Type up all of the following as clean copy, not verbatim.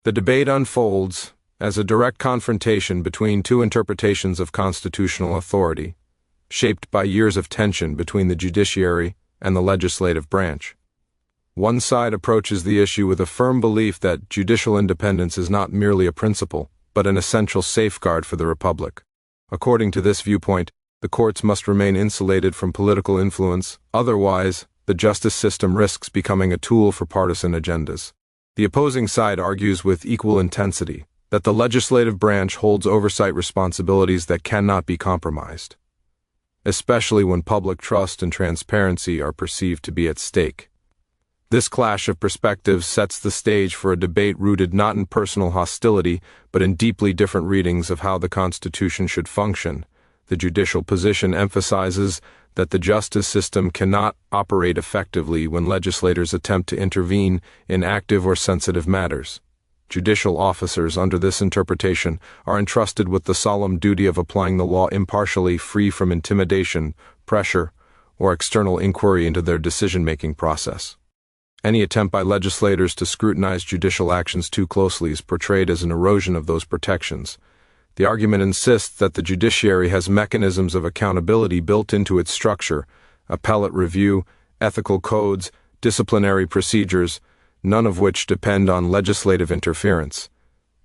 The debate unfolds as a direct confrontation between two interpretations of constitutional authority, shaped by years of tension between the judiciary and the legislative branch. One side approaches the issue with a firm belief that judicial independence is not merely a principle, but an essential safeguard for the republic. According to this viewpoint, the courts must remain insulated from political influence, otherwise, the justice system risks becoming a tool for partisan agendas. The opposing side argues with equal intensity that the legislative branch holds oversight responsibilities that cannot be compromised, especially when public trust and transparency are perceived to be at stake. This clash of perspectives sets the stage for a debate rooted not in personal hostility, but in deeply different readings of how the Constitution should function. The judicial position emphasizes that the justice system cannot operate effectively when legislators attempt to intervene in active or sensitive matters. Judicial officers under this interpretation are entrusted with the solemn duty of applying the law impartially, free from intimidation, pressure, or external inquiry into their decision-making process. Any attempt by legislators to scrutinize judicial actions too closely is portrayed as an erosion of those protections. The argument insists that the judiciary has mechanisms of accountability built into its structure: appellate review, ethical codes, disciplinary procedures, none of which depend on legislative interference.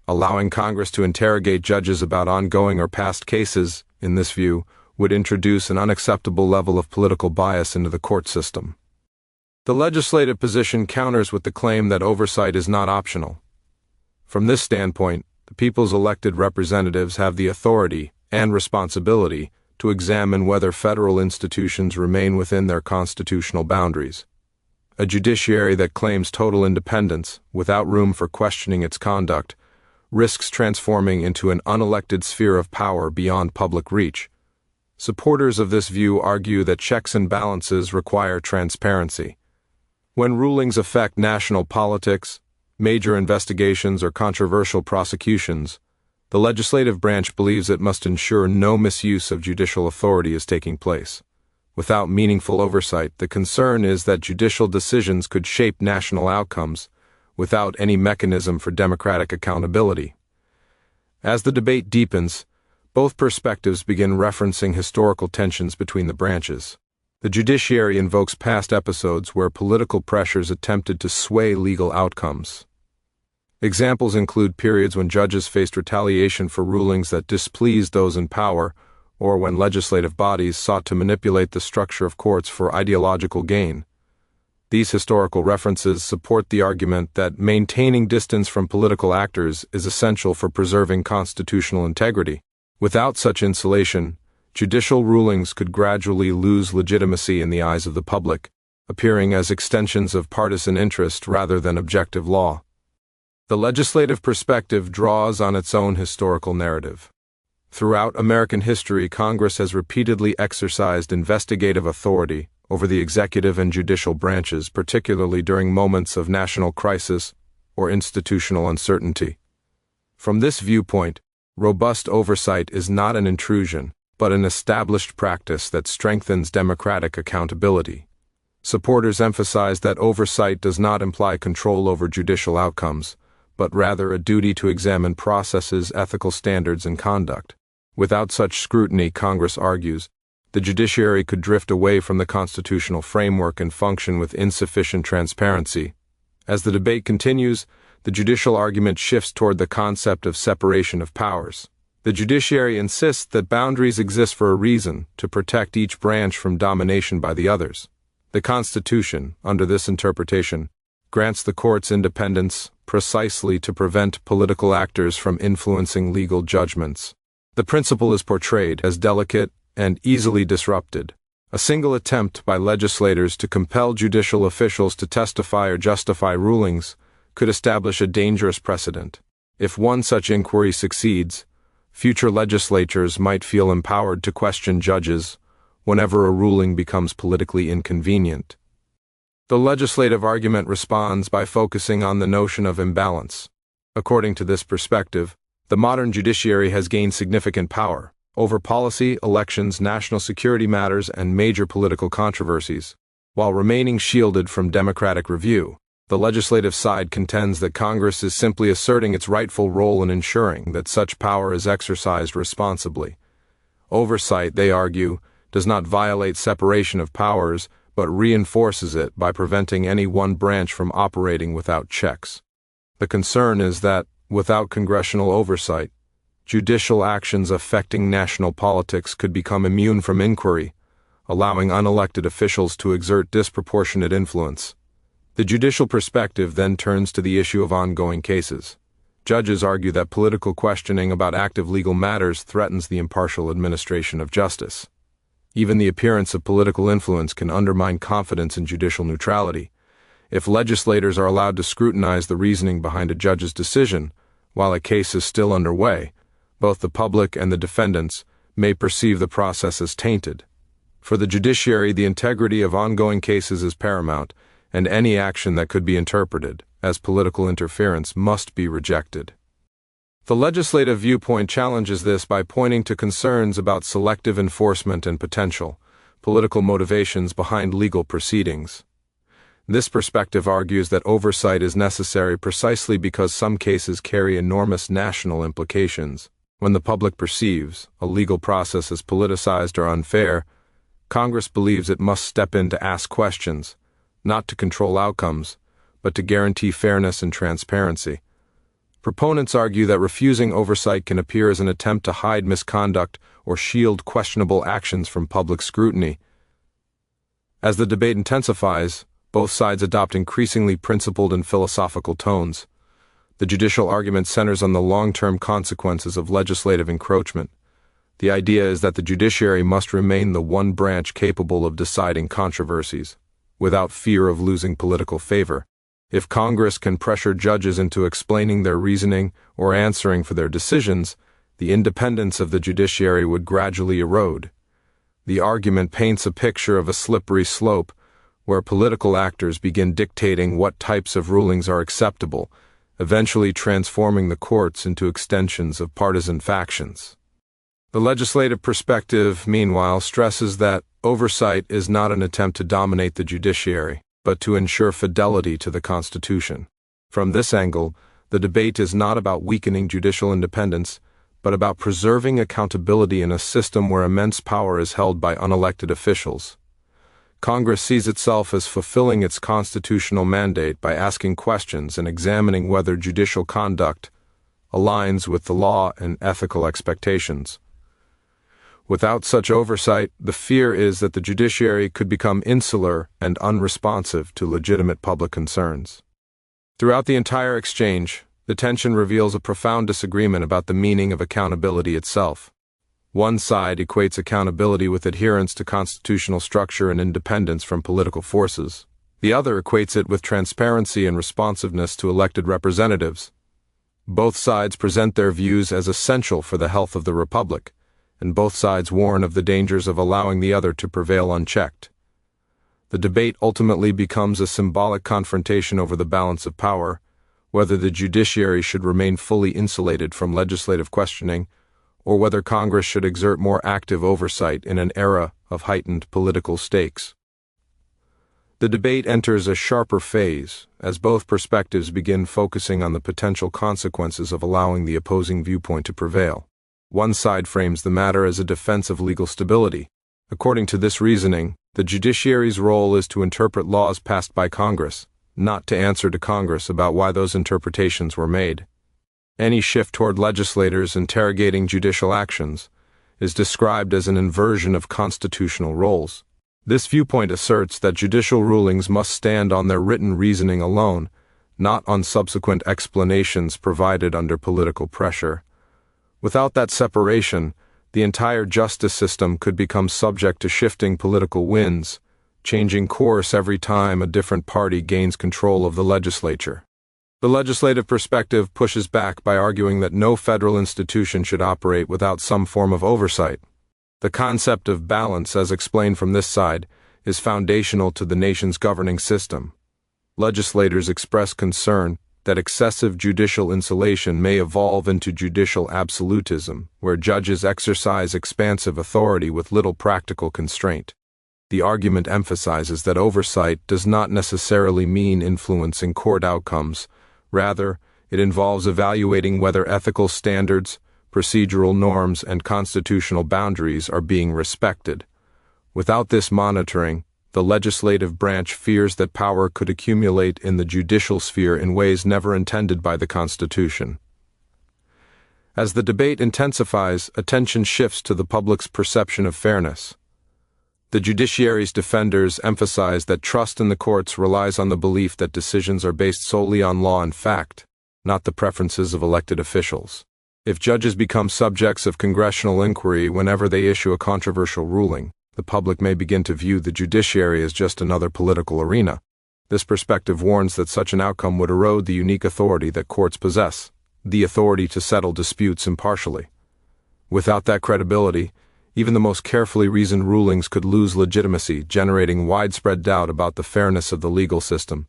Allowing Congress to interrogate judges about ongoing or past cases, in this view, would introduce an unacceptable level of political bias into the court system. The legislative position counters with the claim that oversight is not optional. From this standpoint, the people's elected representatives have the authority and responsibility to examine whether federal institutions remain within their constitutional boundaries. A judiciary that claims total independence, without room for questioning its conduct, risks transforming into an unelected sphere of power beyond public reach. Supporters of this view argue that checks and balances require transparency. When rulings affect national politics, major investigations, or controversial prosecutions, the legislative branch believes it must ensure no misuse of judicial authority is taking place. Without meaningful oversight, the concern is that judicial decisions could shape national outcomes without any mechanism for democratic accountability. As the debate deepens, both perspectives begin referencing historical tensions between the branches. The judiciary invokes past episodes where political pressures attempted to sway legal outcomes. Examples include periods when judges faced retaliation for rulings that displeased those in power, or when legislative bodies sought to manipulate the structure of courts for ideological gain. These historical references support the argument that maintaining distance from political actors is essential for preserving constitutional integrity. Without such insulation, judicial rulings could gradually lose legitimacy in the eyes of the public, appearing as extensions of partisan interest rather than objective law. The legislative perspective draws on its own historical narrative. Throughout American history, Congress has repeatedly exercised investigative authority over the executive and judicial branches, particularly during moments of national crisis or institutional uncertainty. From this viewpoint, robust oversight is not an intrusion, but an established practice that strengthens democratic accountability. Supporters emphasize that oversight does not imply control over judicial outcomes, but rather a duty to examine processes, ethical standards, and conduct. Without such scrutiny, Congress argues, the judiciary could drift away from the constitutional framework and function with insufficient transparency. As the debate continues, the judicial argument shifts toward the concept of separation of powers. The judiciary insists that boundaries exist for a reason, to protect each branch from domination by the others. The Constitution, under this interpretation, grants the courts independence precisely to prevent political actors from influencing legal judgments. The principle is portrayed as delicate and easily disrupted. A single attempt by legislators to compel judicial officials to testify or justify rulings could establish a dangerous precedent. If one such inquiry succeeds, future legislatures might feel empowered to question judges whenever a ruling becomes politically inconvenient. The legislative argument responds by focusing on the notion of imbalance. According to this perspective, the modern judiciary has gained significant power over policy, elections, national security matters, and major political controversies, while remaining shielded from democratic review. The legislative side contends that Congress is simply asserting its rightful role in ensuring that such power is exercised responsibly. Oversight, they argue, does not violate separation of powers, but reinforces it by preventing any one branch from operating without checks. The concern is that, without congressional oversight, judicial actions affecting national politics could become immune from inquiry, allowing unelected officials to exert disproportionate influence. The judicial perspective then turns to the issue of ongoing cases. Judges argue that political questioning about active legal matters threatens the impartial administration of justice. Even the appearance of political influence can undermine confidence in judicial neutrality. If legislators are allowed to scrutinize the reasoning behind a judge's decision while a case is still underway, both the public and the defendants may perceive the process as tainted. For the judiciary, the integrity of ongoing cases is paramount, and any action that could be interpreted as political interference must be rejected. The legislative viewpoint challenges this by pointing to concerns about selective enforcement and potential political motivations behind legal proceedings. This perspective argues that oversight is necessary precisely because some cases carry enormous national implications. When the public perceives a legal process as politicized or unfair, Congress believes it must step in to ask questions, not to control outcomes, but to guarantee fairness and transparency. Proponents argue that refusing oversight can appear as an attempt to hide misconduct or shield questionable actions from public scrutiny. As the debate intensifies, both sides adopt increasingly principled and philosophical tones. The judicial argument centers on the long-term consequences of legislative encroachment. The idea is that the judiciary must remain the one branch capable of deciding controversies, without fear of losing political favor. If Congress can pressure judges into explaining their reasoning or answering for their decisions, the independence of the judiciary would gradually erode. The argument paints a picture of a slippery slope where political actors begin dictating what types of rulings are acceptable, eventually transforming the courts into extensions of partisan factions. The legislative perspective, meanwhile, stresses that oversight is not an attempt to dominate the judiciary, but to ensure fidelity to the Constitution. From this angle, the debate is not about weakening judicial independence, but about preserving accountability in a system where immense power is held by unelected officials. Congress sees itself as fulfilling its constitutional mandate by asking questions and examining whether judicial conduct aligns with the law and ethical expectations. Without such oversight, the fear is that the judiciary could become insular and unresponsive to legitimate public concerns. Throughout the entire exchange, the tension reveals a profound disagreement about the meaning of accountability itself. One side equates accountability with adherence to constitutional structure and independence from political forces. The other equates it with transparency and responsiveness to elected representatives. Both sides present their views as essential for the health of the republic, and both sides warn of the dangers of allowing the other to prevail unchecked. The debate ultimately becomes a symbolic confrontation over the balance of power, whether the judiciary should remain fully insulated from legislative questioning, or whether Congress should exert more active oversight in an era of heightened political stakes. The debate enters a sharper phase as both perspectives begin focusing on the potential consequences of allowing the opposing viewpoint to prevail. One side frames the matter as a defense of legal stability. According to this reasoning, the judiciary's role is to interpret laws passed by Congress, not to answer to Congress about why those interpretations were made. Any shift toward legislators interrogating judicial actions is described as an inversion of constitutional roles. This viewpoint asserts that judicial rulings must stand on their written reasoning alone, not on subsequent explanations provided under political pressure. Without that separation, the entire justice system could become subject to shifting political winds, changing course every time a different party gains control of the legislature. The legislative perspective pushes back by arguing that no federal institution should operate without some form of oversight. The concept of balance, as explained from this side, is foundational to the nation's governing system. Legislators express concern that excessive judicial insulation may evolve into judicial absolutism, where judges exercise expansive authority with little practical constraint. The argument emphasizes that oversight does not necessarily mean influencing court outcomes. Rather, it involves evaluating whether ethical standards, procedural norms, and constitutional boundaries are being respected. Without this monitoring, the legislative branch fears that power could accumulate in the judicial sphere in ways never intended by the Constitution. As the debate intensifies, attention shifts to the public's perception of fairness. The judiciary's defenders emphasize that trust in the courts relies on the belief that decisions are based solely on law and fact, not the preferences of elected officials. If judges become subjects of congressional inquiry whenever they issue a controversial ruling, the public may begin to view the judiciary as just another political arena. This perspective warns that such an outcome would erode the unique authority that courts possess, the authority to settle disputes impartially. Without that credibility, even the most carefully reasoned rulings could lose legitimacy, generating widespread doubt about the fairness of the legal system.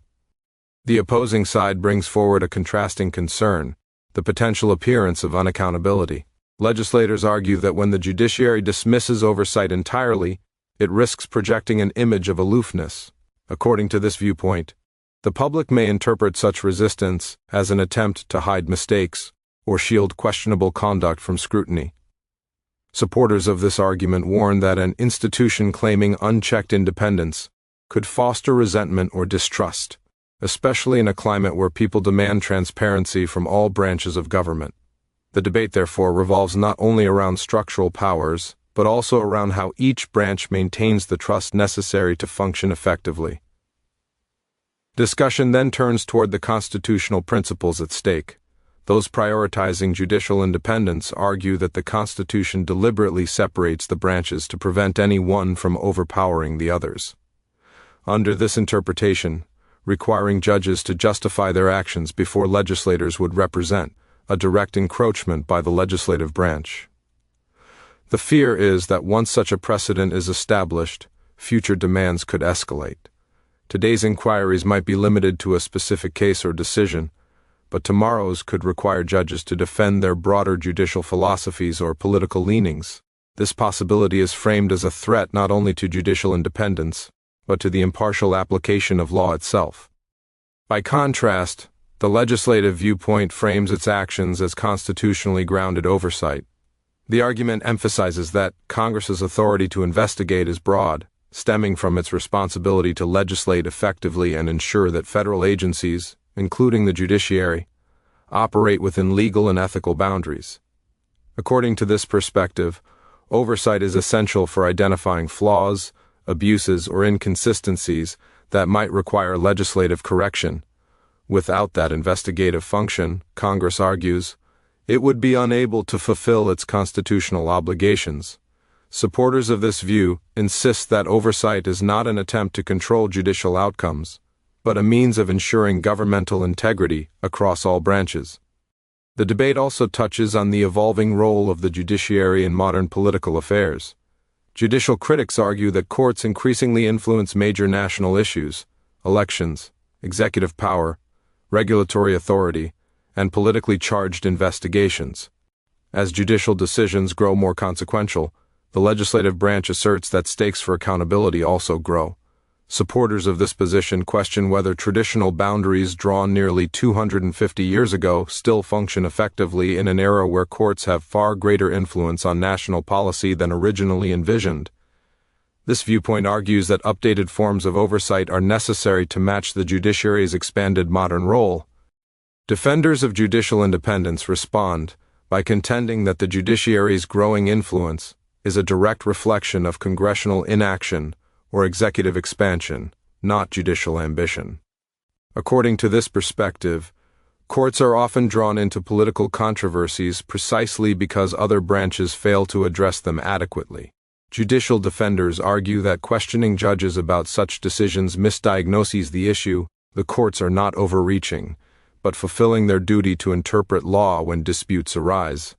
The opposing side brings forward a contrasting concern: the potential appearance of unaccountability. Legislators argue that when the judiciary dismisses oversight entirely, it risks projecting an image of aloofness. According to this viewpoint, the public may interpret such resistance as an attempt to hide mistakes or shield questionable conduct from scrutiny. Supporters of this argument warn that an institution claiming unchecked independence could foster resentment or distrust, especially in a climate where people demand transparency from all branches of government. The debate, therefore, revolves not only around structural powers, but also around how each branch maintains the trust necessary to function effectively. Discussion then turns toward the constitutional principles at stake. Those prioritizing judicial independence argue that the Constitution deliberately separates the branches to prevent any one from overpowering the others. Under this interpretation, requiring judges to justify their actions before legislators would represent a direct encroachment by the legislative branch. The fear is that once such a precedent is established, future demands could escalate. Today's inquiries might be limited to a specific case or decision, but tomorrow's could require judges to defend their broader judicial philosophies or political leanings. This possibility is framed as a threat not only to judicial independence, but to the impartial application of law itself. By contrast, the legislative viewpoint frames its actions as constitutionally grounded oversight. The argument emphasizes that Congress's authority to investigate is broad, stemming from its responsibility to legislate effectively and ensure that federal agencies, including the judiciary, operate within legal and ethical boundaries. According to this perspective, oversight is essential for identifying flaws, abuses, or inconsistencies that might require legislative correction. Without that investigative function, Congress argues, it would be unable to fulfill its constitutional obligations. Supporters of this view insist that oversight is not an attempt to control judicial outcomes, but a means of ensuring governmental integrity across all branches. The debate also touches on the evolving role of the judiciary in modern political affairs. Judicial critics argue that courts increasingly influence major national issues: elections, executive power, regulatory authority, and politically charged investigations. As judicial decisions grow more consequential, the legislative branch asserts that stakes for accountability also grow. Supporters of this position question whether traditional boundaries drawn nearly 250 years ago still function effectively in an era where courts have far greater influence on national policy than originally envisioned. This viewpoint argues that updated forms of oversight are necessary to match the judiciary's expanded modern role. Defenders of judicial independence respond by contending that the judiciary's growing influence is a direct reflection of congressional inaction or executive expansion, not judicial ambition. According to this perspective, courts are often drawn into political controversies precisely because other branches fail to address them adequately. Judicial defenders argue that questioning judges about such decisions misdiagnoses the issue. The courts are not overreaching, but fulfilling their duty to interpret law when disputes arise.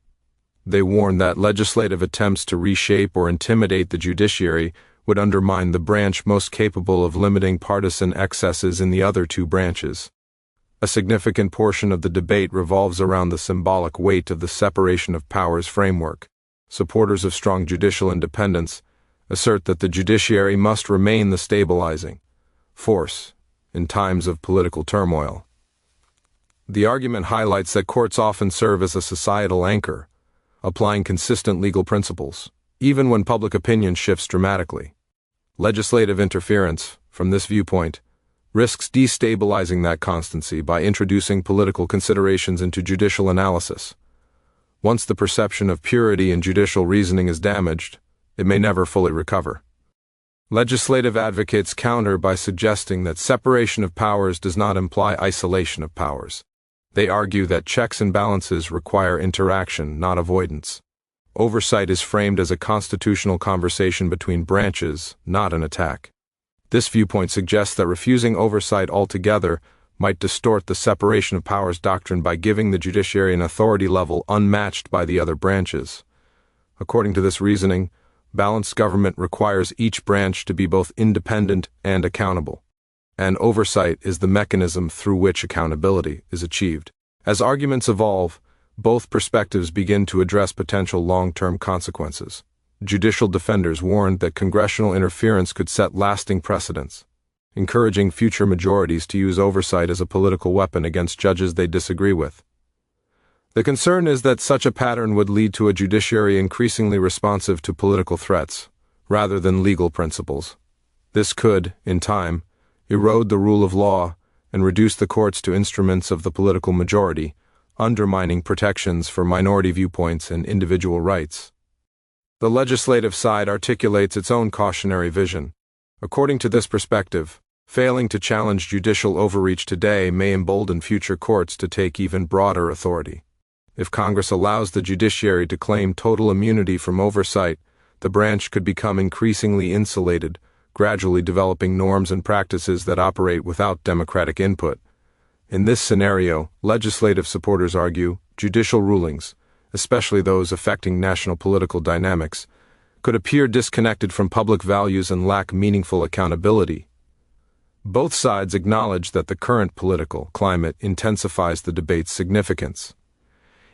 They warn that legislative attempts to reshape or intimidate the judiciary would undermine the branch most capable of limiting partisan excesses in the other two branches. A significant portion of the debate revolves around the symbolic weight of the separation of powers framework. Supporters of strong judicial independence assert that the judiciary must remain the stabilizing force in times of political turmoil. The argument highlights that courts often serve as a societal anchor, applying consistent legal principles, even when public opinion shifts dramatically. Legislative interference, from this viewpoint, risks destabilizing that constancy by introducing political considerations into judicial analysis. Once the perception of purity in judicial reasoning is damaged, it may never fully recover. Legislative advocates counter by suggesting that separation of powers does not imply isolation of powers. They argue that checks and balances require interaction, not avoidance. Oversight is framed as a constitutional conversation between branches, not an attack. This viewpoint suggests that refusing oversight altogether might distort the separation of powers doctrine by giving the judiciary an authority level unmatched by the other branches. According to this reasoning, balanced government requires each branch to be both independent and accountable, and oversight is the mechanism through which accountability is achieved. As arguments evolve, both perspectives begin to address potential long-term consequences. Judicial defenders warned that congressional interference could set lasting precedents, encouraging future majorities to use oversight as a political weapon against judges they disagree with. The concern is that such a pattern would lead to a judiciary increasingly responsive to political threats, rather than legal principles. This could, in time, erode the rule of law and reduce the courts to instruments of the political majority, undermining protections for minority viewpoints and individual rights. The legislative side articulates its own cautionary vision. According to this perspective, failing to challenge judicial overreach today may embolden future courts to take even broader authority. If Congress allows the judiciary to claim total immunity from oversight, the branch could become increasingly insulated, gradually developing norms and practices that operate without democratic input. In this scenario, legislative supporters argue, judicial rulings, especially those affecting national political dynamics, could appear disconnected from public values and lack meaningful accountability. Both sides acknowledge that the current political climate intensifies the debate's significance.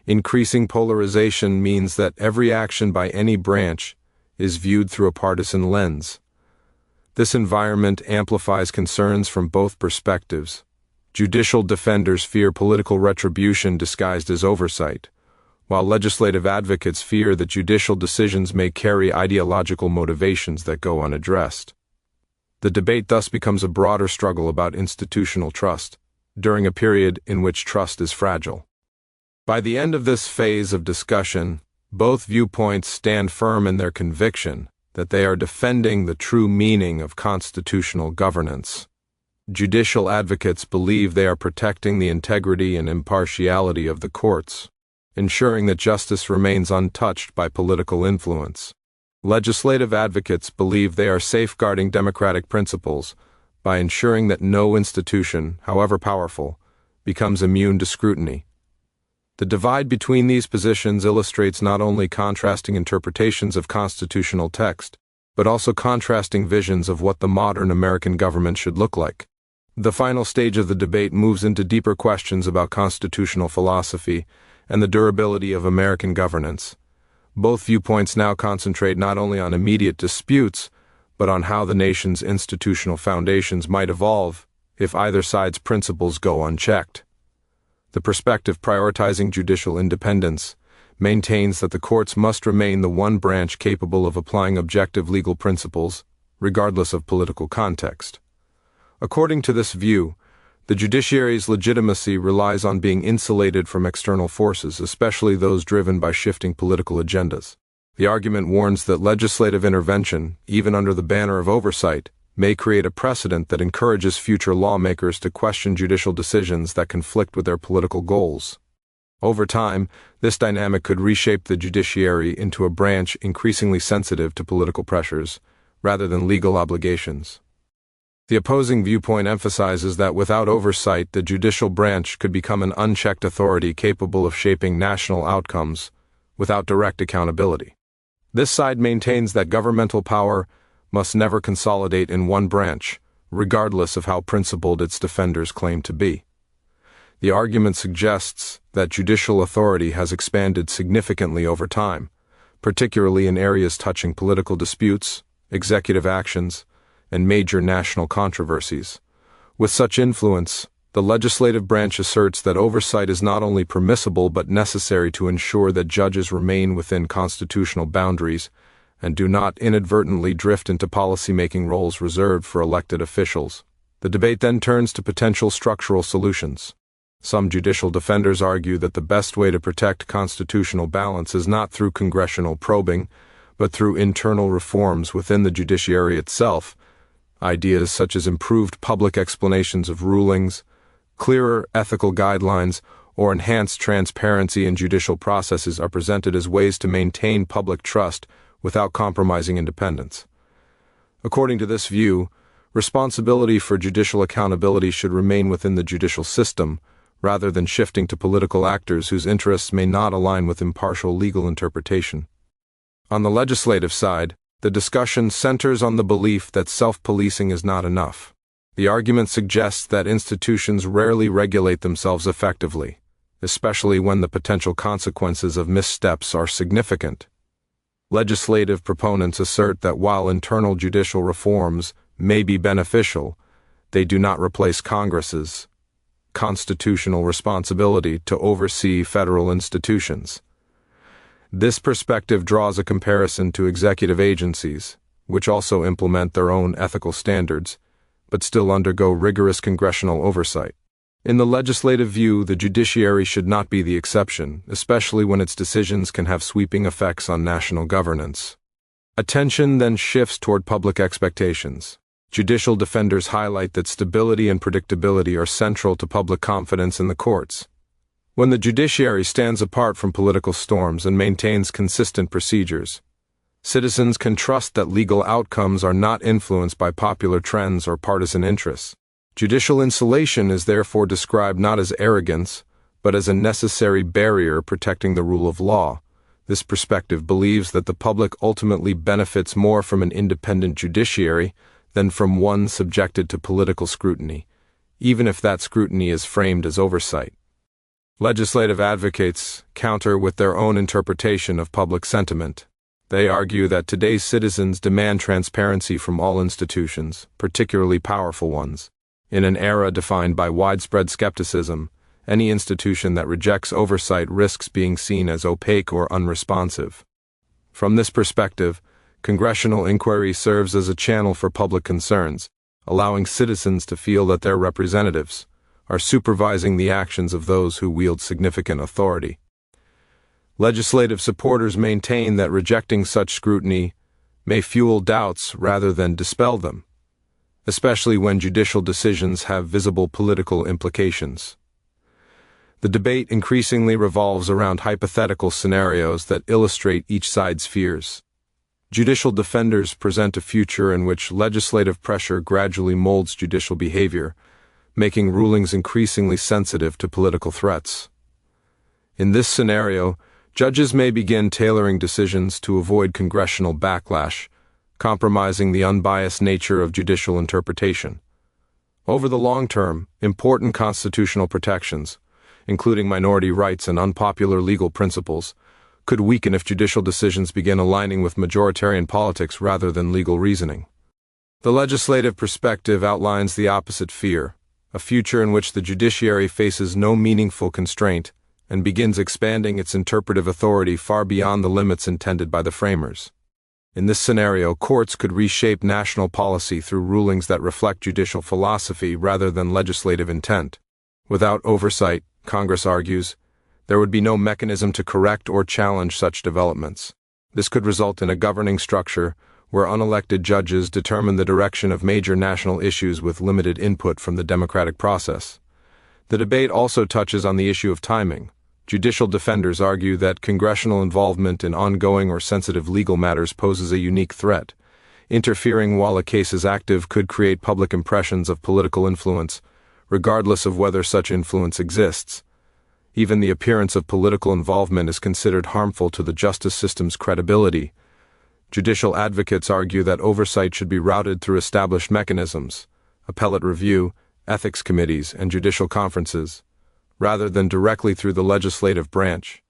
Increasing polarization means that every action by any branch is viewed through a partisan lens. This environment amplifies concerns from both perspectives. Judicial defenders fear political retribution disguised as oversight, while legislative advocates fear that judicial decisions may carry ideological motivations that go unaddressed. The debate thus becomes a broader struggle about institutional trust, during a period in which trust is fragile. By the end of this phase of discussion, both viewpoints stand firm in their conviction that they are defending the true meaning of constitutional governance. Judicial advocates believe they are protecting the integrity and impartiality of the courts, ensuring that justice remains untouched by political influence. Legislative advocates believe they are safeguarding democratic principles by ensuring that no institution, however powerful, becomes immune to scrutiny. The divide between these positions illustrates not only contrasting interpretations of constitutional text, but also contrasting visions of what the modern American government should look like. The final stage of the debate moves into deeper questions about constitutional philosophy and the durability of American governance. Both viewpoints now concentrate not only on immediate disputes, but on how the nation's institutional foundations might evolve if either side's principles go unchecked. The perspective prioritizing judicial independence maintains that the courts must remain the one branch capable of applying objective legal principles, regardless of political context. According to this view, the judiciary's legitimacy relies on being insulated from external forces, especially those driven by shifting political agendas. The argument warns that legislative intervention, even under the banner of oversight, may create a precedent that encourages future lawmakers to question judicial decisions that conflict with their political goals. Over time, this dynamic could reshape the judiciary into a branch increasingly sensitive to political pressures, rather than legal obligations. The opposing viewpoint emphasizes that without oversight, the judicial branch could become an unchecked authority capable of shaping national outcomes without direct accountability. This side maintains that governmental power must never consolidate in one branch, regardless of how principled its defenders claim to be. The argument suggests that judicial authority has expanded significantly over time, particularly in areas touching political disputes, executive actions, and major national controversies. With such influence, the legislative branch asserts that oversight is not only permissible but necessary to ensure that judges remain within constitutional boundaries and do not inadvertently drift into policymaking roles reserved for elected officials. The debate then turns to potential structural solutions. Some judicial defenders argue that the best way to protect constitutional balance is not through congressional probing, but through internal reforms within the judiciary itself. Ideas such as improved public explanations of rulings, clearer ethical guidelines, or enhanced transparency in judicial processes are presented as ways to maintain public trust without compromising independence. According to this view, responsibility for judicial accountability should remain within the judicial system, rather than shifting to political actors whose interests may not align with impartial legal interpretation. On the legislative side, the discussion centers on the belief that self-policing is not enough. The argument suggests that institutions rarely regulate themselves effectively, especially when the potential consequences of missteps are significant. Legislative proponents assert that while internal judicial reforms may be beneficial, they do not replace Congress's constitutional responsibility to oversee federal institutions. This perspective draws a comparison to executive agencies, which also implement their own ethical standards, but still undergo rigorous congressional oversight. In the legislative view, the judiciary should not be the exception, especially when its decisions can have sweeping effects on national governance. Attention then shifts toward public expectations. Judicial defenders highlight that stability and predictability are central to public confidence in the courts. When the judiciary stands apart from political storms and maintains consistent procedures, citizens can trust that legal outcomes are not influenced by popular trends or partisan interests. Judicial insulation is therefore described not as arrogance, but as a necessary barrier protecting the rule of law. This perspective believes that the public ultimately benefits more from an independent judiciary than from one subjected to political scrutiny, even if that scrutiny is framed as oversight. Legislative advocates counter with their own interpretation of public sentiment. They argue that today's citizens demand transparency from all institutions, particularly powerful ones. In an era defined by widespread skepticism, any institution that rejects oversight risks being seen as opaque or unresponsive. From this perspective, congressional inquiry serves as a channel for public concerns, allowing citizens to feel that their representatives are supervising the actions of those who wield significant authority. Legislative supporters maintain that rejecting such scrutiny may fuel doubts rather than dispel them, especially when judicial decisions have visible political implications. The debate increasingly revolves around hypothetical scenarios that illustrate each side's fears. Judicial defenders present a future in which legislative pressure gradually molds judicial behavior, making rulings increasingly sensitive to political threats. In this scenario, judges may begin tailoring decisions to avoid congressional backlash, compromising the unbiased nature of judicial interpretation. Over the long term, important constitutional protections, including minority rights and unpopular legal principles, could weaken if judicial decisions begin aligning with majoritarian politics rather than legal reasoning. The legislative perspective outlines the opposite fear, a future in which the judiciary faces no meaningful constraint and begins expanding its interpretive authority far beyond the limits intended by the framers. In this scenario, courts could reshape national policy through rulings that reflect judicial philosophy rather than legislative intent. Without oversight, Congress argues, there would be no mechanism to correct or challenge such developments. This could result in a governing structure where unelected judges determine the direction of major national issues with limited input from the democratic process. The debate also touches on the issue of timing. Judicial defenders argue that congressional involvement in ongoing or sensitive legal matters poses a unique threat. Interfering while a case is active could create public impressions of political influence, regardless of whether such influence exists. Even the appearance of political involvement is considered harmful to the justice system's credibility. Judicial advocates argue that oversight should be routed through established mechanisms, appellate review, ethics committees, and judicial conferences, rather than directly through the legislative branch.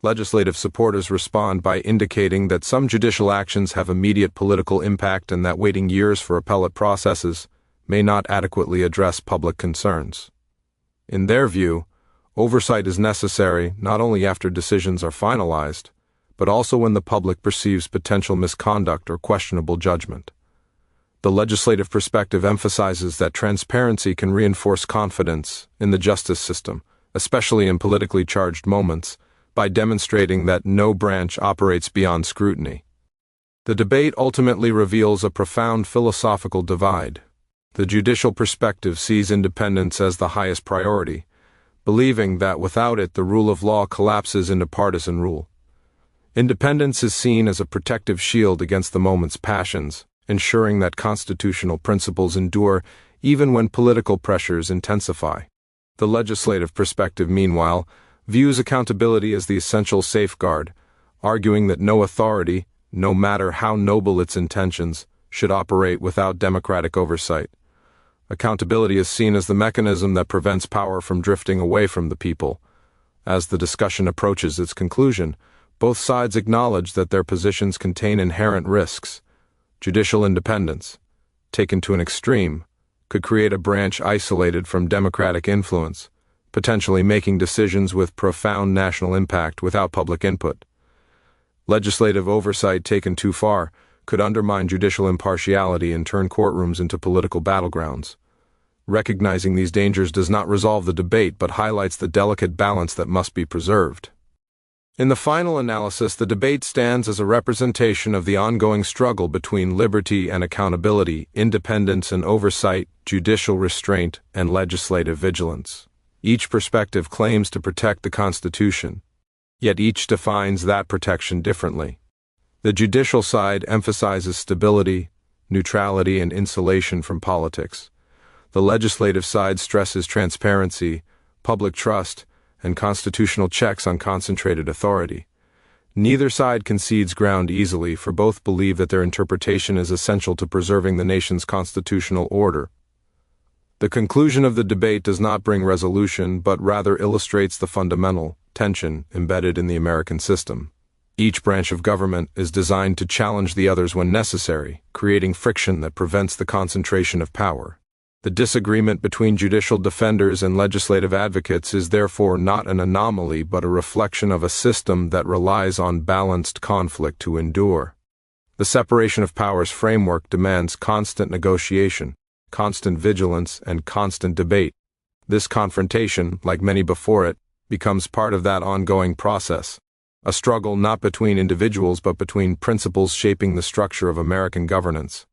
Legislative supporters respond by indicating that some judicial actions have immediate political impact and that waiting years for appellate processes may not adequately address public concerns. In their view, oversight is necessary not only after decisions are finalized, but also when the public perceives potential misconduct or questionable judgment. The legislative perspective emphasizes that transparency can reinforce confidence in the justice system, especially in politically charged moments, by demonstrating that no branch operates beyond scrutiny. The debate ultimately reveals a profound philosophical divide. The judicial perspective sees independence as the highest priority, believing that without it the rule of law collapses into partisan rule. Independence is seen as a protective shield against the moment's passions, ensuring that constitutional principles endure even when political pressures intensify. The legislative perspective, meanwhile, views accountability as the essential safeguard, arguing that no authority, no matter how noble its intentions, should operate without democratic oversight. Accountability is seen as the mechanism that prevents power from drifting away from the people. As the discussion approaches its conclusion, both sides acknowledge that their positions contain inherent risks. Judicial independence, taken to an extreme, could create a branch isolated from democratic influence, potentially making decisions with profound national impact without public input. Legislative oversight taken too far could undermine judicial impartiality and turn courtrooms into political battlegrounds. Recognizing these dangers does not resolve the debate but highlights the delicate balance that must be preserved. In the final analysis, the debate stands as a representation of the ongoing struggle between liberty and accountability, independence and oversight, judicial restraint, and legislative vigilance. Each perspective claims to protect the Constitution, yet each defines that protection differently. The judicial side emphasizes stability, neutrality, and insulation from politics. The legislative side stresses transparency, public trust, and constitutional checks on concentrated authority. Neither side concedes ground easily, for both believe that their interpretation is essential to preserving the nation's constitutional order. The conclusion of the debate does not bring resolution, but rather illustrates the fundamental tension embedded in the American system. Each branch of government is designed to challenge the others when necessary, creating friction that prevents the concentration of power. The disagreement between judicial defenders and legislative advocates is therefore not an anomaly but a reflection of a system that relies on balanced conflict to endure. The separation of powers framework demands constant negotiation, constant vigilance, and constant debate. This confrontation, like many before it, becomes part of that ongoing process, a struggle not between individuals but between principles shaping the structure of American governance.